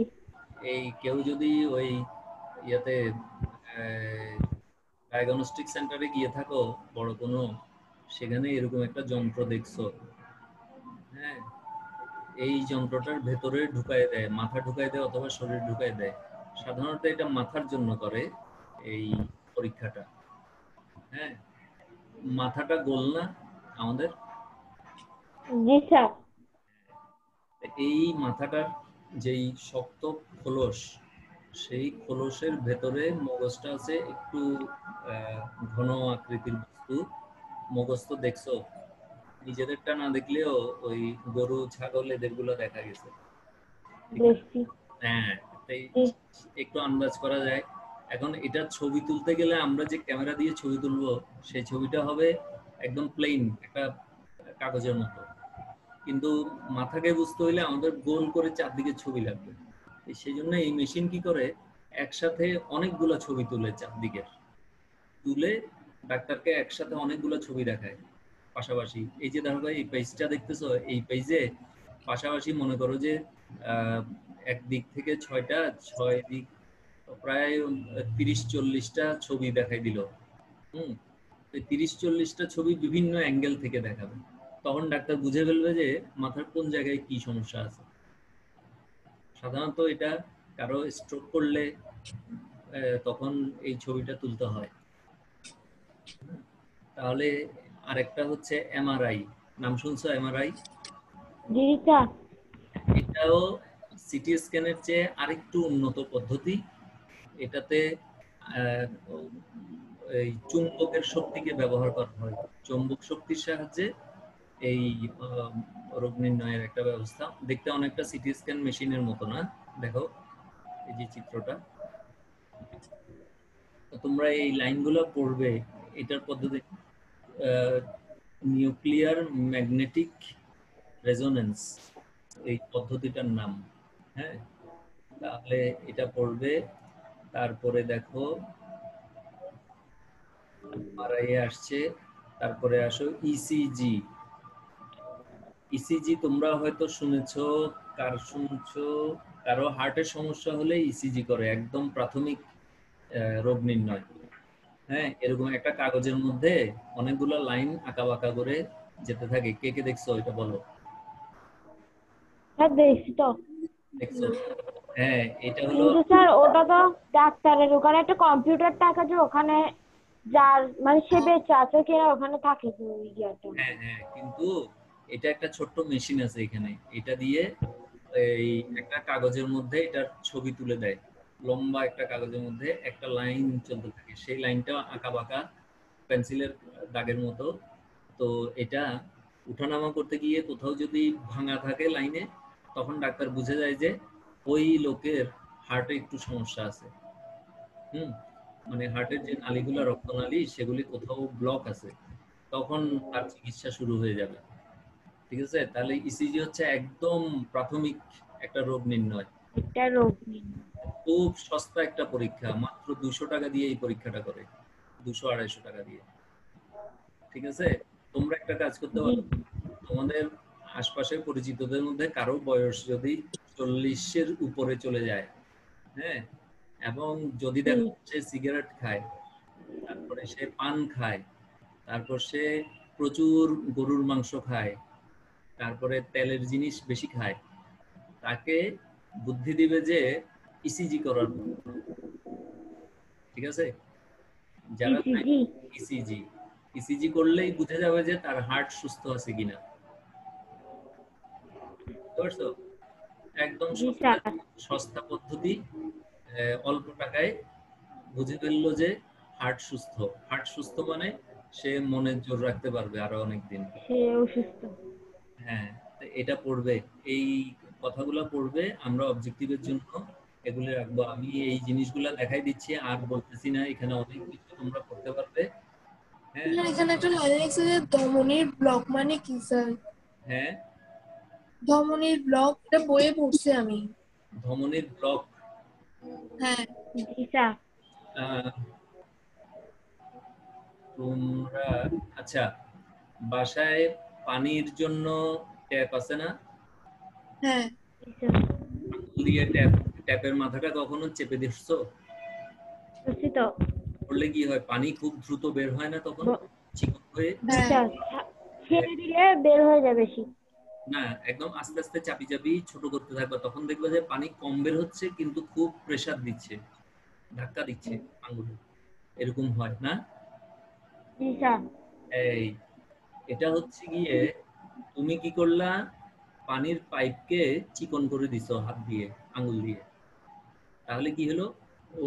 এই কেউ যদি ওই ইয়াতে ডায়াগনস্টিক সেন্টারে গিয়ে থাকো বড় কোনো, সেখানে এরকম একটা যন্ত্র দেখছো, হ্যাঁ, এই যন্ত্রটার ভেতরে ঢুকায় দেয়, মাথা ঢুকায় দেয় অথবা শরীর ঢুকায় দেয়। সাধারণত এটা মাথার জন্য করে এই পরীক্ষাটা। হ্যাঁ, মাথাটা গোল না আমাদের, জি স্যার। এই মাথাটার যেই শক্ত খোলস, সেই খোলসের ভেতরে মগজটা আছে একটু ঘন আকৃতির বস্তু। মগজ তো দেখছো, নিজেদেরটা না দেখলেও ওই গরু ছাগল এদেরগুলো দেখা গেছে। ঠিক না? দেখছি। হ্যাঁ, তাই জি। একটু আন্দাজ করা যায়। এখন এটা ছবি তুলতে গেলে আমরা যে ক্যামেরা দিয়ে ছবি তুলবো সেই ছবিটা হবে একদম প্লেন একটা কাগজের মতো, কিন্তু মাথাকে বুঝতে হইলে আমাদের গোল করে চারদিকে ছবি লাগবে। সেই জন্য এই মেশিন কি করে, একসাথে অনেকগুলো ছবি তুলে চারদিকে তুলে ডাক্তারকে একসাথে অনেকগুলো ছবি দেখায় পাশাপাশি। এই যে দেখো এই পেজটা দেখতেছো, এই পেজে পাশাপাশি মনে করো যে এক দিক থেকে 6টা, 6 দিক প্রায় 30-40টা ছবি দেখাই দিল। হুম, 30-40টা ছবি বিভিন্ন অ্যাঙ্গেল থেকে দেখাবে। তখন ডাক্তার বুঝে ফেলবে যে মাথার কোন জায়গায় কি সমস্যা আছে। সাধারণত এটা কারো স্ট্রোক করলে তখন এই ছবিটা তুলতে হয়। তাহলে আরেকটা হচ্ছে এমআরআই, নাম শুনছো এমআরআই? জি স্যার। এটাও সিটি স্ক্যানের চেয়ে আরেকটু উন্নত পদ্ধতি। এটাতে আহ, এই চুম্বকের শক্তিকে ব্যবহার করা হয়। চুম্বক শক্তির সাহায্যে এই রোগ নির্ণয়ের একটা ব্যবস্থা। দেখতে অনেকটা সিটি স্ক্যান মেশিনের মতো না? দেখো এই যে চিত্রটা, তোমরা এই লাইনগুলো পড়বে। এটার পদ্ধতি নিউক্লিয়ার ম্যাগনেটিক রেজোনেন্স, এই পদ্ধতিটার নাম। হ্যাঁ, তাহলে এটা পড়বে। তারপরে দেখো এমআরআই আসছে, তারপরে আসো ইসিজি। ইসিজি তোমরা হয়তো শুনেছো, শুনছো কারো হার্টের সমস্যা হলে ইসিজি করে, একদম প্রাথমিক রোগ নির্ণয়। হ্যাঁ, এরকম একটা কাগজের মধ্যে অনেকগুলো লাইন আঁকা বাঁকা করে যেতে থাকে। কে কে দেখছো এটা বলো? স্যার দেখছি তো। দেখছো? হ্যাঁ, এটা হলো কিন্তু স্যার ওটা তো ডাক্তারের ওখানে একটা কম্পিউটার থাকে যে ওখানে যার মানে সে বেঁচে আছে কিনা ওখানে থাকে তো ওই ইয়েটা। হ্যাঁ হ্যাঁ, কিন্তু এটা একটা ছোট্ট মেশিন আছে এখানে, এটা দিয়ে এই একটা কাগজের মধ্যে এটার ছবি তুলে দেয়। লম্বা একটা কাগজের মধ্যে একটা লাইন চলতে থাকে, সেই লাইনটা আঁকা বাঁকা পেন্সিলের দাগের মতো। তো এটা উঠানামা করতে গিয়ে কোথাও যদি ভাঙা থাকে লাইনে, তখন ডাক্তার বুঝে যায় যে ওই লোকের হার্টে একটু সমস্যা আছে। হুম, মানে হার্টের যে নালীগুলো, রক্তনালী, সেগুলি কোথাও ব্লক আছে, তখন তার চিকিৎসা শুরু হয়ে যাবে। ঠিক আছে, তাহলে ইসিজি হচ্ছে একদম প্রাথমিক একটা রোগ নির্ণয়। একটা রোগ নেই। খুব সস্তা একটা পরীক্ষা, মাত্র 200 টাকা দিয়ে এই পরীক্ষাটা করে, 200-250 টাকা দিয়ে। ঠিক আছে, তোমরা একটা কাজ করতে জি পারো, তোমাদের আশপাশের পরিচিতদের মধ্যে কারো বয়স যদি 40-এর উপরে চলে যায়, হ্যাঁ, এবং যদি জি দেখো সে সিগারেট খায়, তারপরে সে পান খায়, তারপর সে প্রচুর গরুর মাংস খায়, তারপরে তেলের জিনিস বেশি খায়, তাকে বুদ্ধি দিবে যে ইসিজি করার। ঠিক আছে, যারা ইসিজি। ইসিজি ইসিজি করলেই বুঝে যাবে যে তার হার্ট সুস্থ আছে কিনা। বুঝতে পারছো? একদম জি সস্তা স্যার। সস্তা পদ্ধতি। অল্প টাকায় বুঝে ফেললো যে হার্ট সুস্থ। হার্ট সুস্থ মানে সে মনের জোর রাখতে পারবে আরো অনেকদিন। সে অসুস্থ। হ্যাঁ, তো এটা পড়বে, এই কথাগুলো পড়বে, আমরা অবজেক্টিভের জন্য এগুলো রাখবো। আমি এই জিনিসগুলো দেখাই দিচ্ছি, আর বলতেছি না, এখানে অনেক কিছু তোমরা করতে পারবে। হ্যাঁ স্যার এখানে একটা লাইন লিখছে যে ধমনীর ব্লক মানে কি স্যার? হ্যাঁ, ধমনীর ব্লক, এটা বইয়ে পড়ছি আমি। ধমনীর ব্লক। হ্যাঁ। জি স্যার। আহ, তোমরা আচ্ছা, বাসায় পানির জন্য ট্যাপ আছে না? হ্যাঁ। জি স্যার। আঙুল দিয়ে ট্যাপের মাথাটা কখনো চেপে দিচ্ছো? বুঝছি তো। করলে কি হয়, পানি খুব দ্রুত বের হয় না তখন, ব- চিকন হয়ে? জি হ্যাঁ। স্যার। ছেড়ে দিলে বের হয়ে যাবে বেশি। না, একদম আস্তে আস্তে চাপি চাপি ছোট করতে থাকবে, তখন দেখবে যে পানি কম বের হচ্ছে কিন্তু খুব প্রেসার দিচ্ছে, ধাক্কা দিচ্ছে আঙুলে। এরকম হয় না? জি স্যার। এই, এটা হচ্ছে গিয়ে তুমি কি করলা, পানির পাইপকে চিকন করে দিছো হাত দিয়ে, আঙুল দিয়ে। তাহলে কি হলো,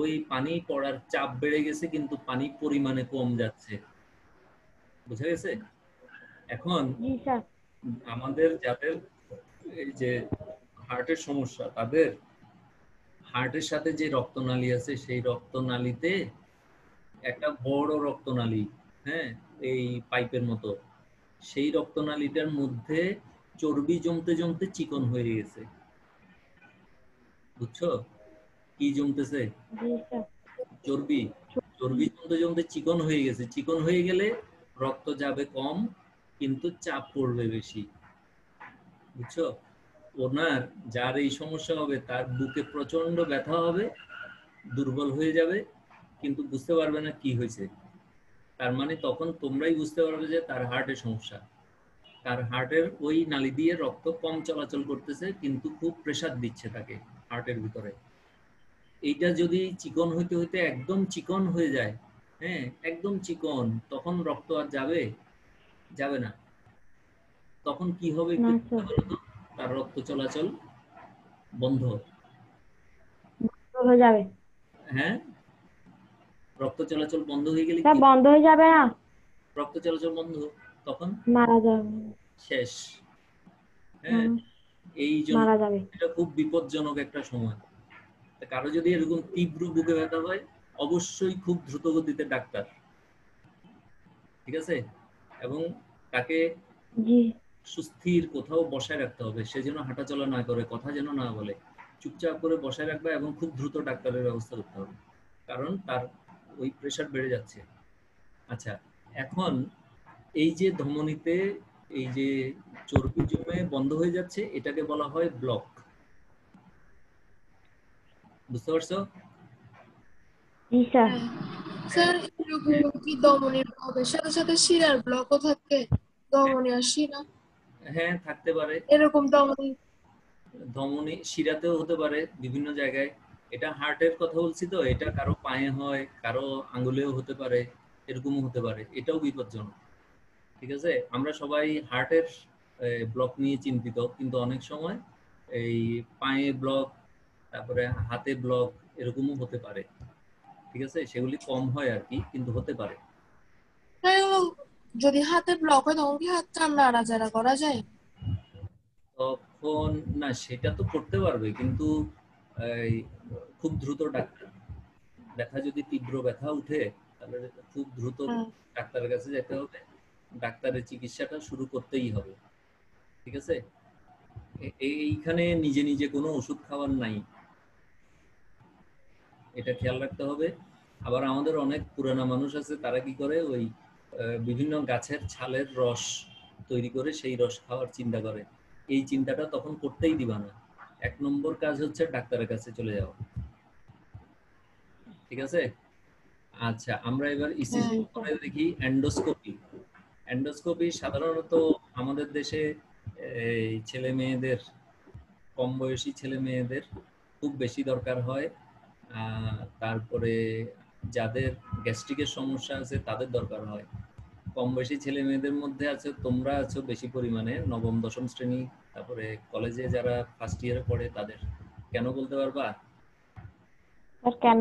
ওই পানি পড়ার চাপ বেড়ে গেছে কিন্তু পানি পরিমাণে কম যাচ্ছে। বুঝা গেছে? এখন জি স্যার। আমাদের যাদের এই যে হার্টের সমস্যা, তাদের হার্টের সাথে যে রক্তনালী আছে, সেই রক্তনালীতে একটা বড় রক্তনালী, হ্যাঁ, এই পাইপের মতো, সেই রক্তনালীটার মধ্যে চর্বি জমতে জমতে চিকন হয়ে গেছে। বুঝছো কি জমতেছে? জি স্যার। চর্বি। চর্বি জমতে জমতে চিকন হয়ে গেছে, চিকন হয়ে গেলে রক্ত যাবে কম কিন্তু চাপ পড়বে বেশি। বুঝছো? ওনার যার এই সমস্যা হবে তার বুকে প্রচন্ড ব্যথা হবে, দুর্বল হয়ে যাবে, কিন্তু বুঝতে পারবে না কি হয়েছে। তার মানে তখন তোমরাই বুঝতে পারবে যে তার হার্টের সমস্যা। তার হার্টের ওই নালী দিয়ে রক্ত কম চলাচল করতেছে কিন্তু খুব প্রেসার দিচ্ছে তাকে হার্টের ভিতরে। এইটা যদি চিকন হইতে হইতে একদম চিকন হয়ে যায়, হ্যাঁ, একদম চিকন, তখন রক্ত আর যাবে? যাবে না। তখন কি হবে একটু না চিন্তা স্যার। করো তো, তার রক্ত চলাচল বন্ধ। হয়ে যাবে। হ্যাঁ, রক্ত চলাচল বন্ধ হয়ে গেলে স্যার কি, বন্ধ হয়ে যাবে না? রক্ত চলাচল বন্ধ, তখন মারা যাবে। শেষ। হ্যাঁ, মানুষ এই জন্য মারা যাবে। এটা খুব বিপজ্জনক একটা সময়। তা কারো যদি এরকম তীব্র বুকে ব্যথা হয়, অবশ্যই খুব দ্রুত গতিতে ডাক্তার। ঠিক আছে, এবং তাকে জি। সুস্থির কোথাও বসায় রাখতে হবে, সে যেন হাঁটাচলা না করে, কথা যেন না বলে, চুপচাপ করে বসায় রাখবে এবং খুব দ্রুত ডাক্তারের ব্যবস্থা করতে হবে, কারণ তার ওই প্রেশার বেড়ে যাচ্ছে। আচ্ছা, এখন এই যে ধমনীতে এই যে চর্বি জমে বন্ধ হয়ে যাচ্ছে, এটাকে বলা হয় ব্লক। বুঝতে পারছো? জি স্যার। হ্যাঁ স্যার, এরকম কি ধমনীর ব্লকের সাথে সাথে শিরার ব্লকও থাকে? ধমনী আর শিরা হ্যাঁ, থাকতে পারে। এরকম ধমনী ধমনী শিরাতেও হতে পারে বিভিন্ন জায়গায়। এটা হার্টের কথা বলছি তো, এটা কারো পায়ে হয়, কারো আঙ্গুলেও হতে পারে, এরকমও হতে পারে, এটাও বিপজ্জনক। ঠিক আছে, আমরা সবাই হার্টের ব্লক নিয়ে চিন্তিত, কিন্তু অনেক সময় এই পায়ে ব্লক, তারপরে হাতে ব্লক, এরকমও হতে পারে। ঠিক আছে, সেগুলি কম হয় আর কি, কিন্তু হতে পারে। তাই যদি হাতে ব্লক হয় তখন কি হাত নাড়াচাড়া করা যায়? তখন না, সেটা তো করতে পারবে, কিন্তু এই খুব দ্রুত ডাক্তার, ব্যথা যদি তীব্র ব্যথা উঠে, তাহলে খুব দ্রুত হুম। ডাক্তারের কাছে যেতে হবে, ডাক্তারের চিকিৎসাটা শুরু করতেই হবে। ঠিক আছে, এইখানে নিজে নিজে কোনো ওষুধ খাওয়ার নাই, এটা খেয়াল রাখতে হবে। আবার আমাদের অনেক পুরানা মানুষ আছে, তারা কি করে, ওই বিভিন্ন গাছের ছালের রস তৈরি করে সেই রস খাওয়ার চিন্তা করে। এই চিন্তাটা তখন করতেই দিবা না। 1 নম্বর কাজ হচ্ছে ডাক্তারের কাছে চলে যাওয়া। ঠিক আছে। আচ্ছা, আমরা এবার ইসিজি করে দেখি এন্ডোস্কোপি। এন্ডোস্কোপি সাধারণত আমাদের দেশে এই ছেলে মেয়েদের, কম বয়সী ছেলে মেয়েদের খুব বেশি দরকার হয়। তারপরে যাদের গ্যাস্ট্রিকের সমস্যা আছে তাদের দরকার হয়। কম বেশি ছেলে মেয়েদের মধ্যে আছে, তোমরা আছো বেশি পরিমাণে, নবম দশম শ্রেণী, তারপরে কলেজে যারা ফার্স্ট ইয়ারে পড়ে তাদের। কেন বলতে পারবা? স্যার কেন?